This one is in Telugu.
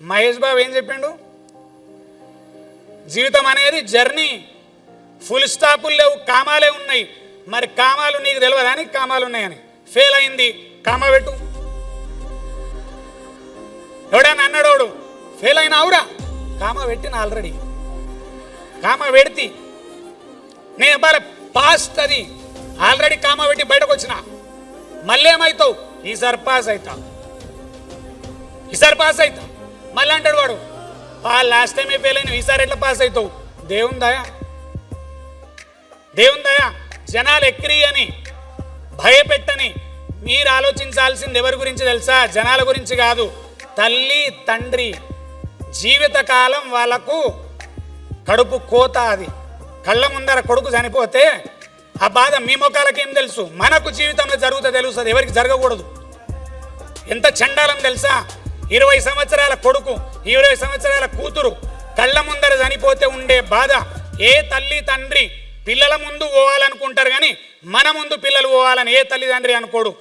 మహేష్ బాబు ఏం చెప్పిండు? జీవితం అనేది జర్నీ, ఫుల్ స్టాపులు లేవు, కామాలే ఉన్నాయి. మరి కామాలు నీకు తెలియదా? అని కామాలు ఉన్నాయని ఫెయిల్ అయింది, కామా పెట్టు. ఎవడని అన్నాడోడు ఫెయిల్ అయినావురా, కామా పెట్టిన ఆల్రెడీ, కామా పెడితే నేను చెప్పాలి పాస్ట్ అది ఆల్రెడీ కామా పెట్టి బయటకు వచ్చిన. మళ్ళీ ఏమవుతావు? ఈసారి పాస్ అవుతా, ఈసారి పాస్ అవుతా. మళ్ళీ అంటాడు వాడు లాస్ట్ టైం ఫెయిల్ అయిన, ఈసారి ఎట్లా పాస్ అవుతావు? దేవుని దయా, దేవుని దయా. జనాలు ఎక్కిరి అని భయపెట్టని మీరు ఆలోచించాల్సింది ఎవరి గురించి తెలుసా? జనాల గురించి కాదు. తల్లి తండ్రి జీవితకాలం వాళ్ళకు కడుపు కోత. అది కళ్ళ ముందర కొడుకు చనిపోతే ఆ బాధ మీ ముఖాలకేం తెలుసు? మనకు జీవితంలో జరుగుతా తెలుస్తుంది, ఎవరికి జరగకూడదు. ఎంత చండాలం తెలుసా? 20 సంవత్సరాల కొడుకు, 20 సంవత్సరాల కూతురు కళ్ళ ముందర చనిపోతే ఉండే బాధ ఏ తల్లి తండ్రి పిల్లల ముందు పోవాలనుకుంటారు, కానీ మన ముందు పిల్లలు పోవాలని ఏ తల్లిదండ్రి అనుకోడు.